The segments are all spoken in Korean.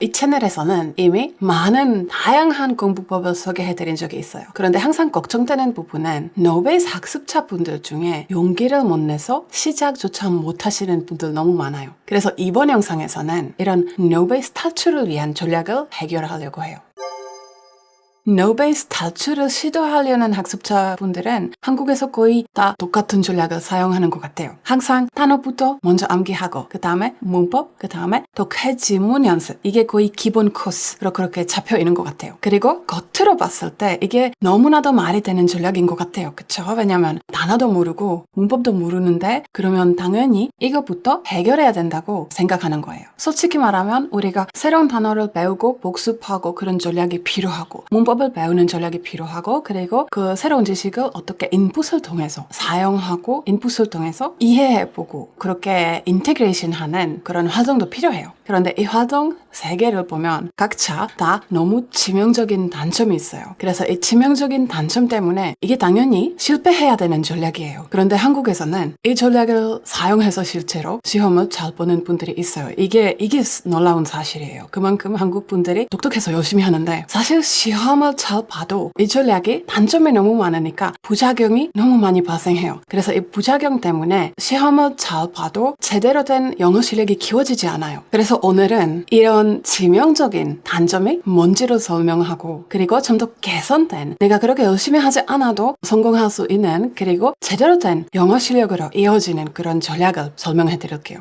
이 채널에서는 이미 많은 다양한 공부법을 소개해드린 적이 있어요. 그런데 항상 걱정되는 부분은 노베이스 학습자 분들 중에 용기를 못 내서 시작조차 못 하시는 분들 너무 많아요. 그래서 이번 영상에서는 이런 노베이스 탈출을 위한 전략을 해결하려고 해요. 노베이스 탈출을 시도하려는 학습자분들은 한국에서 거의 다 똑같은 전략을 사용하는 것 같아요. 항상 단어부터 먼저 암기하고 그 다음에 문법, 그 다음에 독해 지문 연습, 이게 거의 기본 코스로 그렇게 잡혀 있는 것 같아요. 그리고 겉으로 봤을 때 이게 너무나도 말이 되는 전략인 것 같아요. 그쵸? 왜냐면 단어도 모르고 문법도 모르는데 그러면 당연히 이것부터 해결해야 된다고 생각하는 거예요. 솔직히 말하면 우리가 새로운 단어를 배우고 복습하고 그런 전략이 필요하고 문법을 배우는 전략이 필요하고 그리고 그 새로운 지식을 어떻게 인풋을 통해서 사용하고 인풋을 통해서 이해해보고 그렇게 인테그레이션하는 그런 활동도 필요해요. 그런데 이 활동 세 개를 보면 각자 다 너무 치명적인 단점이 있어요. 그래서 이 치명적인 단점 때문에 이게 당연히 실패해야 되는 전략이에요. 그런데 한국에서는 이 전략을 사용해서 실제로 시험을 잘 보는 분들이 있어요. 이게 놀라운 사실이에요. 그만큼 한국 분들이 똑똑해서 열심히 하는데 사실 시험을 잘 봐도 이 전략이 단점이 너무 많으니까 부작용이 너무 많이 발생해요. 그래서 이 부작용 때문에 시험을 잘 봐도 제대로 된 영어 실력이 키워지지 않아요. 그래서 오늘은 이런 치명적인 단점이 뭔지를 설명하고 그리고 좀 더 개선된 내가 그렇게 열심히 하지 않아도 성공할 수 있는 그리고 제대로 된 영어 실력으로 이어지는 그런 전략을 설명해 드릴게요.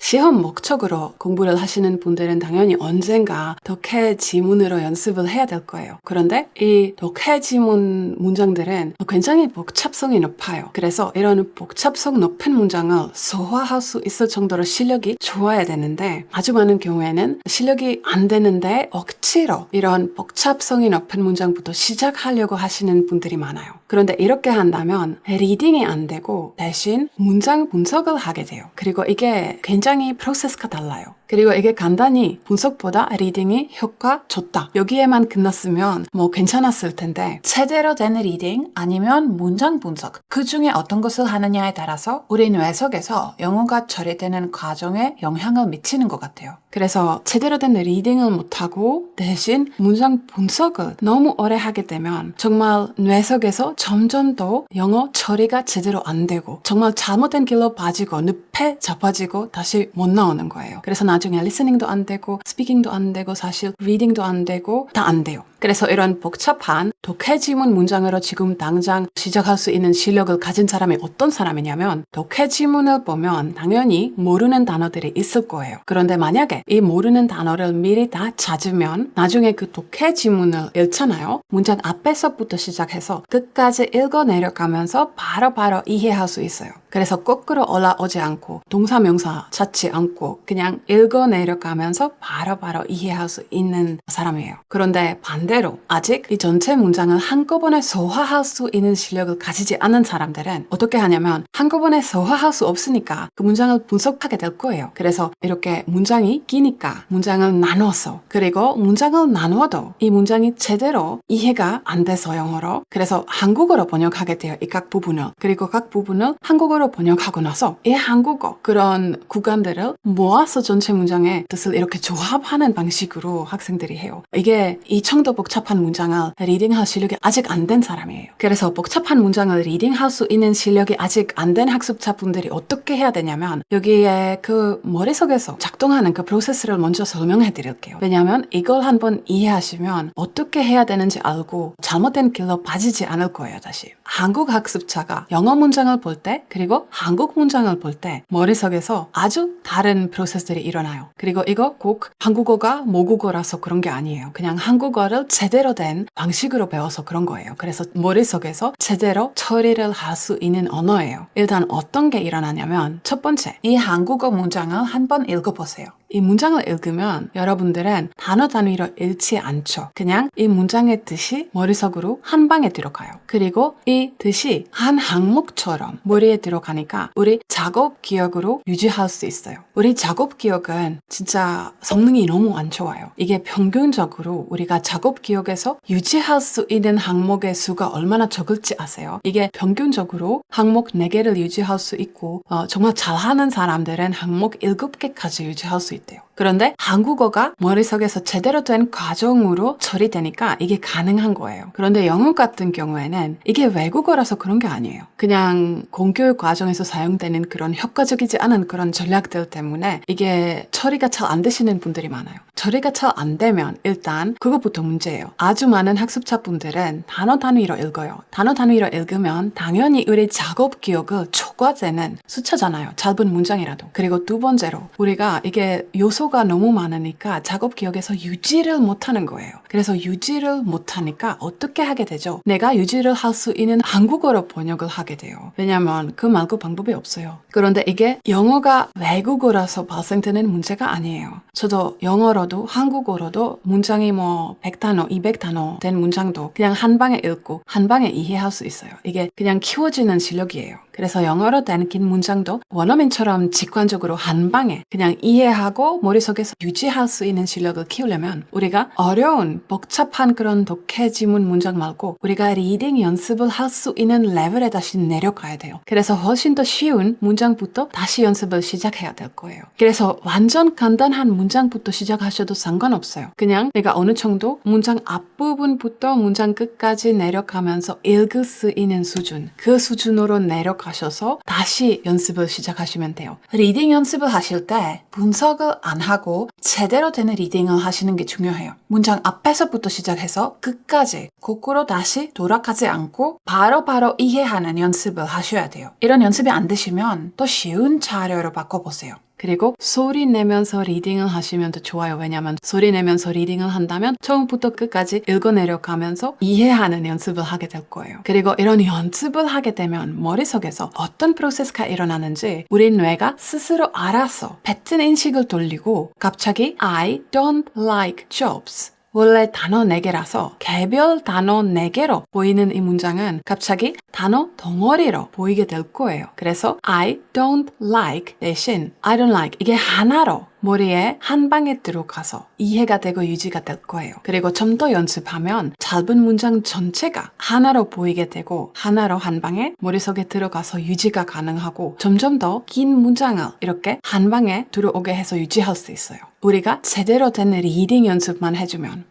시험 목적으로 공부를 하시는 분들은 당연히 언젠가 독해 지문으로 연습을 해야 될 거예요. 그런데 이 독해 지문 문장들은 굉장히 복잡성이 높아요. 그래서 이런 복잡성 높은 문장을 소화할 수 있을 정도로 실력이 좋아야 되는데 아주 많은 경우에는 실력이 안 되는데 억지로 이런 복잡성이 높은 문장부터 시작하려고 하시는 분들이 많아요. 그런데 이렇게 한다면 리딩이 안 되고 대신 문장 분석을 하게 돼요. 그리고 이게 굉장히 프로세스가 달라요. 그리고 이게 간단히 분석보다 리딩이 효과 좋다. 여기에만 끝났으면 뭐 괜찮았을 텐데 제대로 된 리딩 아니면 문장 분석 그 중에 어떤 것을 하느냐에 따라서 우리 뇌 속에서 영어가 처리되는 과정에 영향을 미치는 것 같아요. 그래서 제대로 된 리딩을 못하고 대신 문장 분석을 너무 오래 하게 되면 정말 뇌 속에서 점점 더 영어 처리가 제대로 안 되고 정말 잘못된 길로 빠지고 늪에 자빠지고 다시 못 나오는 거예요. 그래서 나중에 리스닝도 안 되고 스피킹도 안 되고 사실 리딩도 안 되고 다 안 돼요. 그래서 이런 복잡한 독해 지문 문장으로 지금 당장 시작할 수 있는 실력을 가진 사람이 어떤 사람이냐면 독해 지문을 보면 당연히 모르는 단어들이 있을 거예요. 그런데 만약에 이 모르는 단어를 미리 다 찾으면 나중에 그 독해 지문을 읽잖아요. 문장 앞에서부터 시작해서 끝까지 읽어 내려가면서 바로바로 이해할 수 있어요. 그래서 거꾸로 올라오지 않고 동사 명사 찾지 않고 그냥 읽어 내려가면서 바로바로 이해할 수 있는 사람이에요. 그런데 반대로 아직 이 전체 문장을 한꺼번에 소화할 수 있는 실력을 가지지 않은 사람들은 어떻게 하냐면 한꺼번에 소화할 수 없으니까 그 문장을 분석하게 될 거예요. 그래서 이렇게 문장이 기니까 문장을 나눠서 그리고 문장을 나눠도 이 문장이 제대로 이해가 안 돼서 영어로 그래서 한국어로 번역하게 돼요. 이 각 부분을 그리고 각 부분을 한국어로 번역하고 나서 이 한국어 그런 구간들을 모아서 전체 문장의 뜻을 이렇게 조합하는 방식으로 학생들이 해요. 이게 이 정도 복잡한 문장을 리딩할 실력이 아직 안 된 사람이에요. 그래서 복잡한 문장을 리딩할 수 있는 실력이 아직 안 된 학습자분들이 어떻게 해야 되냐면 여기에 그 머릿속에서 작동하는 그 프로세스를 먼저 설명해 드릴게요. 왜냐하면 이걸 한번 이해하시면 어떻게 해야 되는지 알고 잘못된 길로 빠지지 않을 거예요. 다시 한국 학습자가 영어 문장을 볼 때 그리고 한국 문장을 볼 때 머릿속에서 아주 다른 프로세스들이 일어나요. 그리고 이거 꼭 한국어가 모국어라서 그런 게 아니에요. 그냥 한국어를 제대로 된 방식으로 배워서 그런 거예요. 그래서 머릿속에서 제대로 처리를 할 수 있는 언어예요. 일단 어떤 게 일어나냐면 첫 번째, 이 한국어 문장을 한번 읽어보세요. 이 문장을 읽으면 여러분들은 단어 단위로 읽지 않죠. 그냥 이 문장의 뜻이 머릿속으로 한 방에 들어가요. 그리고 이 뜻이 한 항목처럼 머리에 들어가니까 우리 작업 기억으로 유지할 수 있어요. 우리 작업 기억은 진짜 성능이 너무 안 좋아요. 이게 평균적으로 우리가 작업 기억에서 유지할 수 있는 항목의 수가 얼마나 적을지 아세요? 이게 평균적으로 항목 4개를 유지할 수 있고 정말 잘하는 사람들은 항목 7개까지 유지할 수 있대요. 그런데 한국어가 머릿속에서 제대로 된 과정으로 처리되니까 이게 가능한 거예요. 그런데 영어 같은 경우에는 이게 외국어라서 그런 게 아니에요. 그냥 공교육 과정에서 사용되는 그런 효과적이지 않은 그런 전략들 때문에 이게 처리가 잘 안 되시는 분들이 많아요. 처리가 잘 안 되면 일단 그것부터 문제예요. 아주 많은 학습자분들은 단어 단위로 읽어요. 단어 단위로 읽으면 당연히 우리 작업 기억을 초과되는 숫자잖아요. 짧은 문장이라도. 그리고 두 번째로 우리가 이게 요소가 너무 많으니까 작업 기억에서 유지를 못하는 거예요. 그래서 유지를 못하니까 어떻게 하게 되죠? 내가 유지를 할 수 있는 한국어로 번역을 하게 돼요. 왜냐면 그 말고 방법이 없어요. 그런데 이게 영어가 외국어라서 발생되는 문제가 아니에요. 저도 영어로도 한국어로도 문장이 뭐 100단어, 200단어 된 문장도 그냥 한 방에 읽고 한 방에 이해할 수 있어요. 이게 그냥 키워지는 실력이에요. 그래서 영어로 된 긴 문장도 원어민처럼 직관적으로 한 방에 그냥 이해하고 머릿속에서 유지할 수 있는 실력을 키우려면 우리가 어려운 복잡한 그런 독해 지문 문장 말고 우리가 리딩 연습을 할 수 있는 레벨에 다시 내려가야 돼요. 그래서 훨씬 더 쉬운 문장부터 다시 연습을 시작해야 될 거예요. 그래서 완전 간단한 문장부터 시작하셔도 상관없어요. 그냥 내가 어느 정도 문장 앞부분부터 문장 끝까지 내려가면서 읽을 수 있는 수준, 그 수준으로 내려가셔서 다시 연습을 시작하시면 돼요. 리딩 연습을 하실 때 분석을 안 하고 제대로 되는 리딩을 하시는 게 중요해요. 문장 앞에서부터 시작해서 끝까지 거꾸로 다시 돌아가지 않고 바로바로 이해하는 연습을 하셔야 돼요. 이런 연습이 안 되시면 더 쉬운 자료로 바꿔보세요. 그리고 소리 내면서 리딩을 하시면 더 좋아요. 왜냐하면 소리 내면서 리딩을 한다면 처음부터 끝까지 읽어내려가면서 이해하는 연습을 하게 될 거예요. 그리고 이런 연습을 하게 되면 머릿속에서 어떤 프로세스가 일어나는지 우리 뇌가 스스로 알아서 패턴 인식을 돌리고 갑자기 I don't like jobs. 원래 단어 4개라서 개별 단어 4개로 보이는 이 문장은 갑자기 단어 덩어리로 보이게 될 거예요. 그래서 I don't like 대신 I don't like 이게 하나로 머리에 한 방에 들어가서 이해가 되고 유지가 될 거예요. 그리고 좀 더 연습하면 짧은 문장 전체가 하나로 보이게 되고 하나로 한 방에 머릿속에 들어가서 유지가 가능하고 점점 더 긴 문장을 이렇게 한 방에 들어오게 해서 유지할 수 있어요. 우리가 제대로 된 리딩 연습만 해주면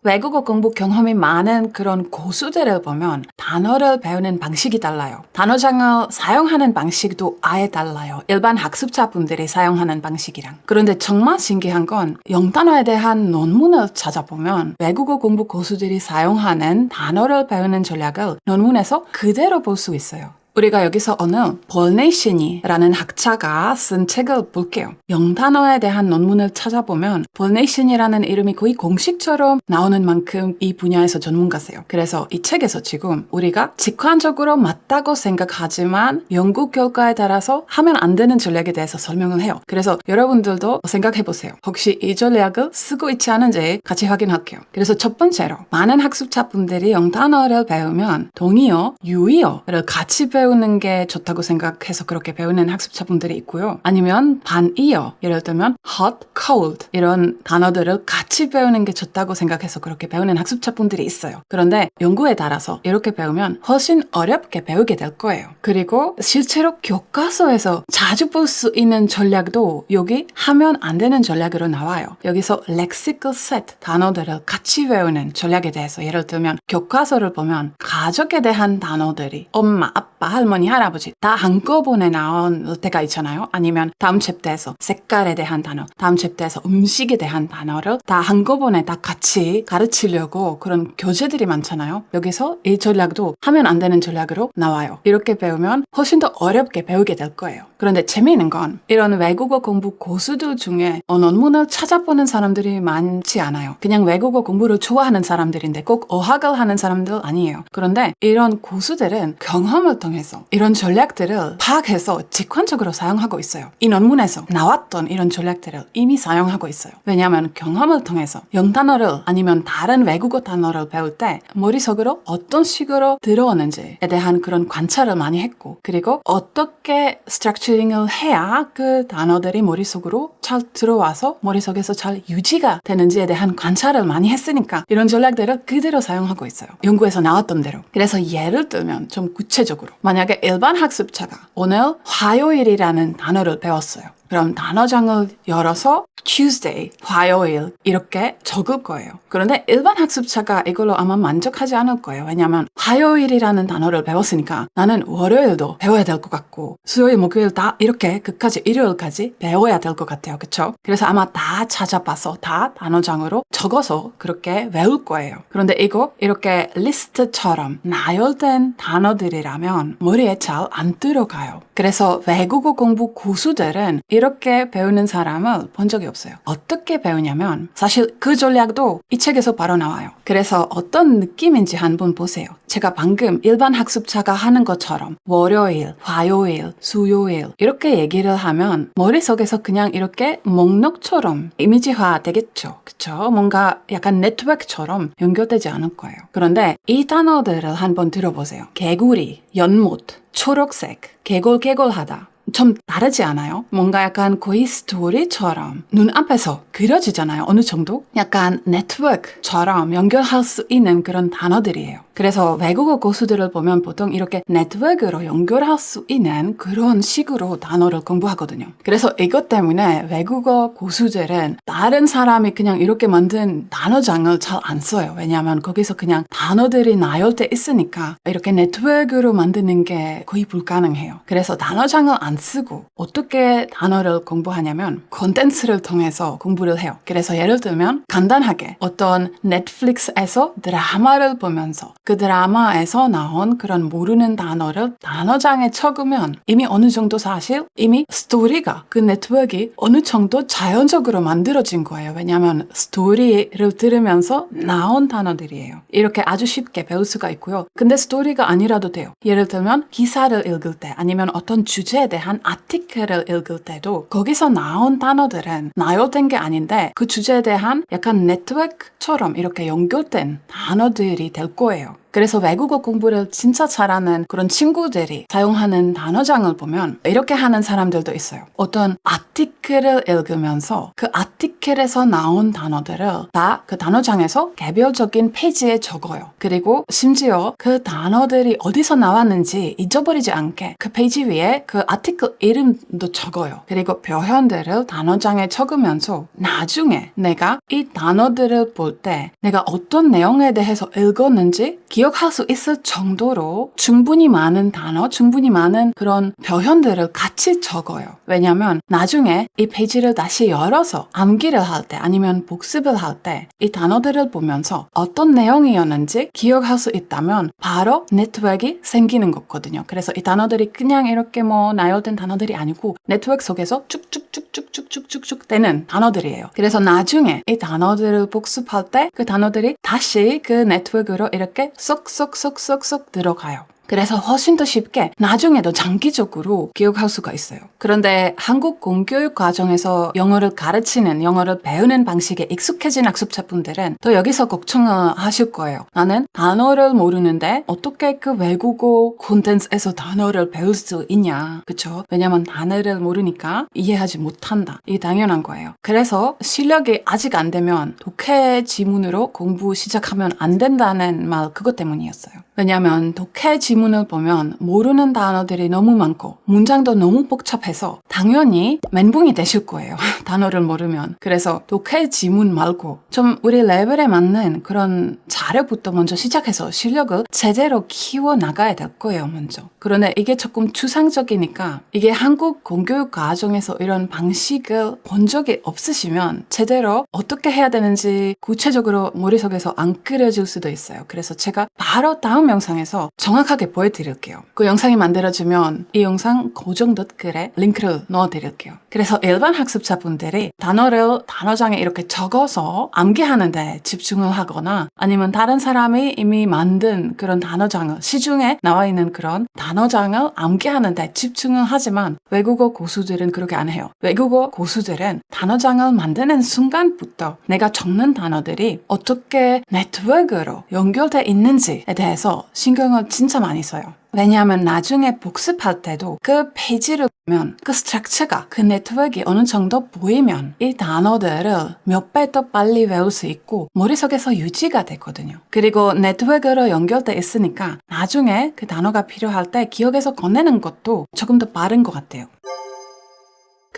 외국어 공부 경험이 많은 그런 고수들을 보면 단어를 배우는 방식이 달라요. 단어장을 사용하는 방식도 아예 달라요. 일반 학습자분들이 사용하는 방식이랑. 그런데 정말 신기한 건 영단어에 대한 논문을 찾아보면 외국어 공부 고수들이 사용하는 단어를 배우는 전략을 논문에서 그대로 볼 수 있어요. 우리가 여기서 오늘 폴 네이션이라는 학자가 쓴 책을 볼게요. 영단어에 대한 논문을 찾아보면 폴 네이션이라는 이름이 거의 공식처럼 나오는 만큼 이 분야에서 전문가세요. 그래서 이 책에서 지금 우리가 직관적으로 맞다고 생각하지만 연구 결과에 따라서 하면 안 되는 전략에 대해서 설명을 해요. 그래서 여러분들도 생각해보세요. 혹시 이 전략을 쓰고 있지 않은지 같이 확인할게요. 그래서 첫 번째로 많은 학습자분들이 영단어를 배우면 동의어, 유의어를 같이 배우는 게 좋다고 생각해서 그렇게 배우는 학습자분들이 있고요. 아니면 반이어, 예를 들면 hot, cold 이런 단어들을 같이 배우는 게 좋다고 생각해서 그렇게 배우는 학습자분들이 있어요. 그런데 연구에 따라서 이렇게 배우면 훨씬 어렵게 배우게 될 거예요. 그리고 실제로 교과서에서 자주 볼 수 있는 전략도 여기 하면 안 되는 전략으로 나와요. 여기서 lexical set 단어들을 같이 배우는 전략에 대해서 예를 들면 교과서를 보면 가족에 대한 단어들이 엄마, 아빠, 할머니, 할아버지 다 한꺼번에 나온 때가 있잖아요. 아니면 다음 챕터에서 색깔에 대한 단어, 다음 챕터에서 음식에 대한 단어를 다 한꺼번에 다 같이 가르치려고 그런 교재들이 많잖아요. 여기서 이 전략도 하면 안 되는 전략으로 나와요. 이렇게 배우면 훨씬 더 어렵게 배우게 될 거예요. 그런데 재미있는 건 이런 외국어 공부 고수들 중에 논문을 찾아보는 사람들이 많지 않아요. 그냥 외국어 공부를 좋아하는 사람들인데 꼭 어학을 하는 사람들 아니에요. 그런데 이런 고수들은 경험을 통해서 이런 전략들을 파악해서 직관적으로 사용하고 있어요. 이 논문에서 나왔던 이런 전략들을 이미 사용하고 있어요. 왜냐하면 경험을 통해서 영단어를 아니면 다른 외국어 단어를 배울 때 머릿속으로 어떤 식으로 들어오는지에 대한 그런 관찰을 많이 했고 그리고 어떻게 스트럭처링을 해야 그 단어들이 머릿속으로 잘 들어와서 머릿속에서 잘 유지가 되는지에 대한 관찰을 많이 했으니까 이런 전략들을 그대로 사용하고 있어요. 연구에서 나왔던 대로. 그래서 예를 들면 좀 구체적으로 만약에 일반 학습자가 오늘 화요일이라는 단어를 배웠어요. 그럼 단어장을 열어서 Tuesday, 화요일 이렇게 적을 거예요. 그런데 일반 학습자가 이걸로 아마 만족하지 않을 거예요. 왜냐하면 화요일이라는 단어를 배웠으니까 나는 월요일도 배워야 될 것 같고 수요일, 목요일 다 이렇게 끝까지 일요일까지 배워야 될 것 같아요. 그쵸? 그래서 아마 다 찾아봐서 다 단어장으로 적어서 그렇게 외울 거예요. 그런데 이거 이렇게 리스트처럼 나열된 단어들이라면 머리에 잘 안 들어가요. 그래서 외국어 공부 고수들은 이렇게 배우는 사람을 본 적이 없어요. 어떻게 배우냐면 사실 그 전략도 이 책에서 바로 나와요. 그래서 어떤 느낌인지 한번 보세요. 제가 방금 일반 학습자가 하는 것처럼 월요일, 화요일, 수요일 이렇게 얘기를 하면 머릿속에서 그냥 이렇게 목록처럼 이미지화 되겠죠. 그쵸? 뭔가 약간 네트워크처럼 연결되지 않을 거예요. 그런데 이 단어들을 한번 들어보세요. 개구리, 연못, 초록색, 개골개골하다. 좀 다르지 않아요? 뭔가 약간 거의 스토리처럼 눈앞에서 그려지잖아요. 어느 정도? 약간 네트워크처럼 연결할 수 있는 그런 단어들이에요. 그래서 외국어 고수들을 보면 보통 이렇게 네트워크로 연결할 수 있는 그런 식으로 단어를 공부하거든요. 그래서 이것 때문에 외국어 고수들은 다른 사람이 그냥 이렇게 만든 단어장을 잘 안 써요. 왜냐하면 거기서 그냥 단어들이 나열돼 있으니까 이렇게 네트워크로 만드는 게 거의 불가능해요. 그래서 단어장을 안 쓰고 어떻게 단어를 공부하냐면 콘텐츠를 통해서 공부를 해요. 그래서 예를 들면 간단하게 어떤 넷플릭스에서 드라마를 보면서 그 드라마에서 나온 그런 모르는 단어를 단어장에 적으면 이미 어느 정도 사실 이미 스토리가 그 네트워크가 어느 정도 자연적으로 만들어진 거예요. 왜냐하면 스토리를 들으면서 나온 단어들이에요. 이렇게 아주 쉽게 배울 수가 있고요. 근데 스토리가 아니라도 돼요. 예를 들면 기사를 읽을 때 아니면 어떤 주제에 대한 아티클을 읽을 때도 거기서 나온 단어들은 나열된 게 아닌데 그 주제에 대한 약간 네트워크처럼 이렇게 연결된 단어들이 될 거예요. 그래서 외국어 공부를 진짜 잘하는 그런 친구들이 사용하는 단어장을 보면 이렇게 하는 사람들도 있어요. 어떤 아티클을 읽으면서 그 아티클에서 나온 단어들을 다 그 단어장에서 개별적인 페이지에 적어요. 그리고 심지어 그 단어들이 어디서 나왔는지 잊어버리지 않게 그 페이지 위에 그 아티클 이름도 적어요. 그리고 표현들을 단어장에 적으면서 나중에 내가 이 단어들을 볼 때 내가 어떤 내용에 대해서 읽었는지 기억할 수 있을 정도로 충분히 많은 단어, 충분히 많은 그런 표현들을 같이 적어요. 왜냐하면 나중에 이 페이지를 다시 열어서 암기를 할 때 아니면 복습을 할 때 이 단어들을 보면서 어떤 내용이었는지 기억할 수 있다면 바로 네트워크가 생기는 거거든요. 그래서 이 단어들이 그냥 이렇게 뭐 나열된 단어들이 아니고 네트워크 속에서 쭉쭉쭉쭉쭉쭉쭉쭉 되는 단어들이에요. 그래서 나중에 이 단어들을 복습할 때 그 단어들이 다시 그 네트워크로 이렇게 쏙쏙쏙쏙쏙 들어가요. 그래서 훨씬 더 쉽게 나중에도 장기적으로 기억할 수가 있어요. 그런데 한국 공교육 과정에서 영어를 가르치는, 영어를 배우는 방식에 익숙해진 학습자분들은 또 여기서 걱정을 하실 거예요. 나는 단어를 모르는데 어떻게 그 외국어 콘텐츠에서 단어를 배울 수 있냐. 그쵸? 왜냐면 단어를 모르니까 이해하지 못한다. 이게 당연한 거예요. 그래서 실력이 아직 안 되면 독해 지문으로 공부 시작하면 안 된다는 말 그것 때문이었어요. 왜냐면 독해 지문을 보면 모르는 단어들이 너무 많고 문장도 너무 복잡해서 당연히 멘붕이 되실 거예요. 단어를 모르면. 그래서 독해 지문 말고 좀 우리 레벨에 맞는 그런 자료부터 먼저 시작해서 실력을 제대로 키워나가야 될 거예요, 먼저. 그런데 이게 조금 추상적이니까 이게 한국 공교육 과정에서 이런 방식을 본 적이 없으시면 제대로 어떻게 해야 되는지 구체적으로 머릿속에서 안 그려질 수도 있어요. 그래서 제가 바로 다음 영상에서 정확하게 보여드릴게요. 그 영상이 만들어지면 이 영상 고정 댓글에 링크를 넣어드릴게요. 그래서 일반 학습자분들이 단어를 단어장에 이렇게 적어서 암기하는데 집중을 하거나 아니면 다른 사람이 이미 만든 그런 단어장을 시중에 나와 있는 그런 단어장을 암기하는데 집중을 하지만 외국어 고수들은 그렇게 안 해요. 외국어 고수들은 단어장을 만드는 순간부터 내가 적는 단어들이 어떻게 네트워크로 연결돼 있는지에 대해서 신경을 진짜 많이 써요. 왜냐하면 나중에 복습할 때도 그 페이지를 보면 그 스트럭처가 그 네트워크가 어느 정도 보이면 이 단어들을 몇 배 더 빨리 외울 수 있고 머릿속에서 유지가 되거든요. 그리고 네트워크로 연결돼 있으니까 나중에 그 단어가 필요할 때 기억에서 꺼내는 것도 조금 더 빠른 것 같아요.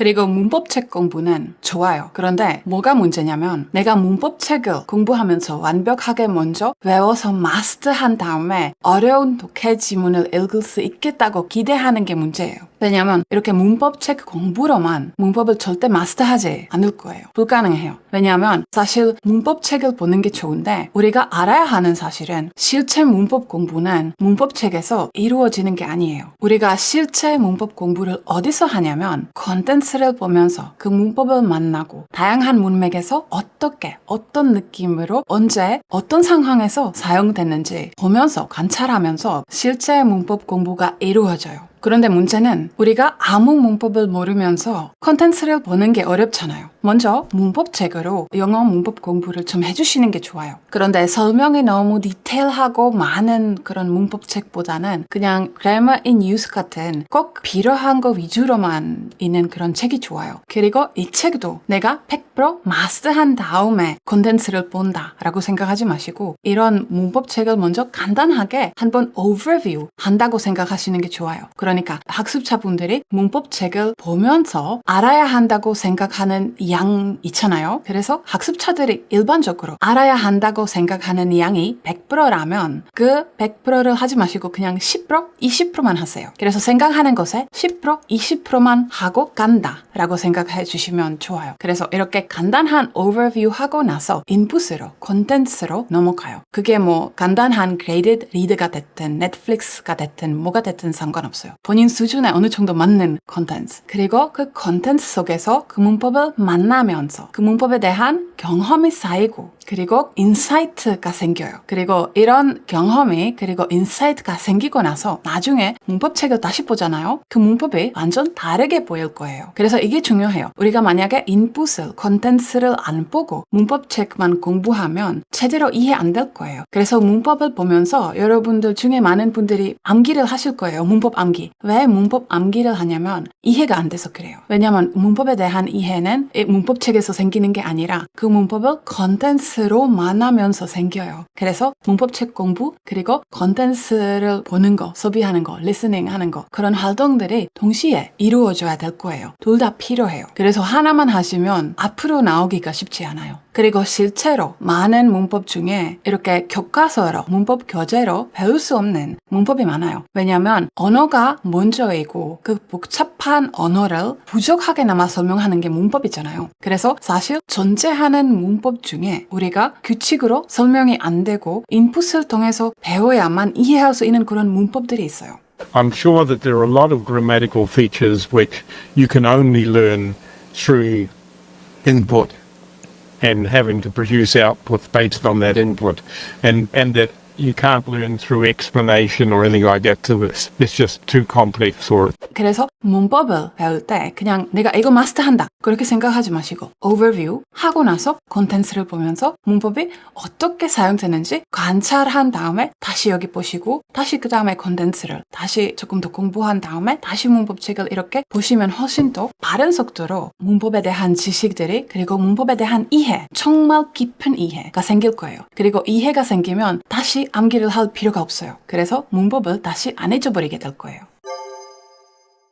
그리고 문법책 공부는 좋아요. 그런데 뭐가 문제냐면 내가 문법책을 공부하면서 완벽하게 먼저 외워서 마스터한 다음에 어려운 독해 지문을 읽을 수 있겠다고 기대하는 게 문제예요. 왜냐면 이렇게 문법책 공부로만 문법을 절대 마스터하지 않을 거예요. 불가능해요. 왜냐하면 사실 문법책을 보는 게 좋은데 우리가 알아야 하는 사실은 실제 문법 공부는 문법책에서 이루어지는 게 아니에요. 우리가 실제 문법 공부를 어디서 하냐면 콘텐츠를 보면서 그 문법을 만나고 다양한 문맥에서 어떻게 어떤 느낌으로 언제 어떤 상황에서 사용됐는지 보면서 관찰하면서 실제 문법 공부가 이루어져요. 그런데 문제는 우리가 아무 문법을 모르면서 콘텐츠를 보는 게 어렵잖아요. 먼저 문법책으로 영어 문법 공부를 좀 해주시는 게 좋아요. 그런데 설명이 너무 디테일하고 많은 그런 문법책보다는 그냥 Grammar in Use 같은 꼭 필요한 거 위주로만 있는 그런 책이 좋아요. 그리고 이 책도 내가 100% 마스터한 다음에 콘텐츠를 본다라고 생각하지 마시고 이런 문법책을 먼저 간단하게 한번 overview 한다고 생각하시는 게 좋아요. 그러니까 학습자분들이 문법책을 보면서 알아야 한다고 생각하는 양 있잖아요. 그래서 학습자들이 일반적으로 알아야 한다고 생각하는 양이 100%라면 그 100%를 하지 마시고 그냥 10%, 20%만 하세요. 그래서 생각하는 것에 10%, 20%만 하고 간다라고 생각해 주시면 좋아요. 그래서 이렇게 간단한 오버뷰 하고 나서 인풋으로, 콘텐츠로 넘어가요. 그게 뭐 간단한 그레이디드 리드가 됐든 넷플릭스가 됐든 뭐가 됐든 상관없어요. 본인 수준에 어느 정도 맞는 콘텐츠. 그리고 그 콘텐츠 속에서 그 문법을 만나면서 그 문법에 대한 경험이 쌓이고 그리고 인사이트가 생겨요. 그리고 이런 경험이 그리고 인사이트가 생기고 나서 나중에 문법책을 다시 보잖아요. 그 문법이 완전 다르게 보일 거예요. 그래서 이게 중요해요. 우리가 만약에 인풋을, 콘텐츠를 안 보고 문법책만 공부하면 제대로 이해 안 될 거예요. 그래서 문법을 보면서 여러분들 중에 많은 분들이 암기를 하실 거예요. 문법 암기. 왜 문법 암기를 하냐면 이해가 안 돼서 그래요. 왜냐면 문법에 대한 이해는 이 문법책에서 생기는 게 아니라 그 문법을 콘텐츠로 만나면서 생겨요. 그래서 문법책 공부 그리고 콘텐츠를 보는 거, 소비하는 거, 리스닝 하는 거 그런 활동들이 동시에 이루어져야 될 거예요. 둘 다 필요해요. 그래서 하나만 하시면 앞으로 나오기가 쉽지 않아요. 그리고 실제로 많은 문법 중에 이렇게 교과서로, 문법 교재로 배울 수 없는 문법이 많아요. 왜냐하면 언어가 먼저이고 그 복잡한 언어를 부족하게나마 설명하는 게 문법이잖아요. 그래서 사실 존재하는 문법 중에 우리가 규칙으로 설명이 안 되고 인풋을 통해서 배워야만 이해할 수 있는 그런 문법들이 있어요. I'm sure that there are a lot of grammatical features which you can only learn through input and having to produce output based on that input, and that you can't learn through explanation or anything like that. So it's just too complex for it. 그래서 문법을 배울 때 그냥 내가 이거 마스터한다 그렇게 생각하지 마시고 overview 하고 나서 콘텐츠를 보면서 문법이 어떻게 사용되는지 관찰한 다음에 다시 여기 보시고 다시 그 다음에 콘텐츠를 다시 조금 더 공부한 다음에 다시 문법책을 이렇게 보시면 훨씬 더 빠른 속도로 문법에 대한 지식들이 그리고 문법에 대한 이해 정말 깊은 이해가 생길 거예요. 그리고 이해가 생기면 다시 암기를 할 필요가 없어요. 그래서 문법을 다시 안 잊어버리게 될 거예요.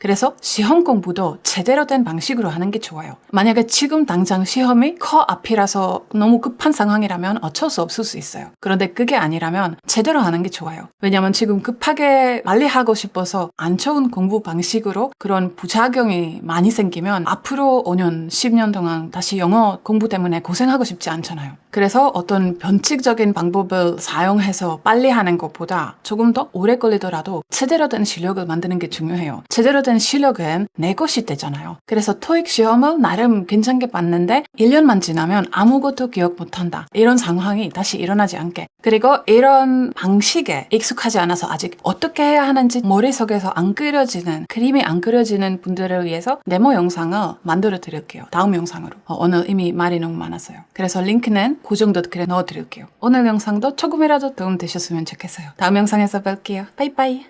그래서 시험 공부도 제대로 된 방식으로 하는 게 좋아요. 만약에 지금 당장 시험이 코앞이라서 너무 급한 상황이라면 어쩔 수 없을 수 있어요. 그런데 그게 아니라면 제대로 하는 게 좋아요. 왜냐면 지금 급하게 빨리 하고 싶어서 안 좋은 공부 방식으로 그런 부작용이 많이 생기면 앞으로 5년, 10년 동안 다시 영어 공부 때문에 고생하고 싶지 않잖아요. 그래서 어떤 변칙적인 방법을 사용해서 빨리 하는 것보다 조금 더 오래 걸리더라도 제대로 된 실력을 만드는 게 중요해요. 제대로 된 실력은 내 것이 되잖아요. 그래서 토익 시험을 나름 괜찮게 봤는데 1년만 지나면 아무것도 기억 못한다. 이런 상황이 다시 일어나지 않게. 그리고 이런 방식에 익숙하지 않아서 아직 어떻게 해야 하는지 머릿속에서 안 그려지는, 그림이 안 그려지는 분들을 위해서 데모 영상을 만들어 드릴게요. 다음 영상으로. 오늘 이미 말이 너무 많았어요. 그래서 링크는 고정 댓글에 넣어 드릴게요. 오늘 영상도 조금이라도 도움 되셨으면 좋겠어요. 다음 영상에서 뵐게요. 바이바이.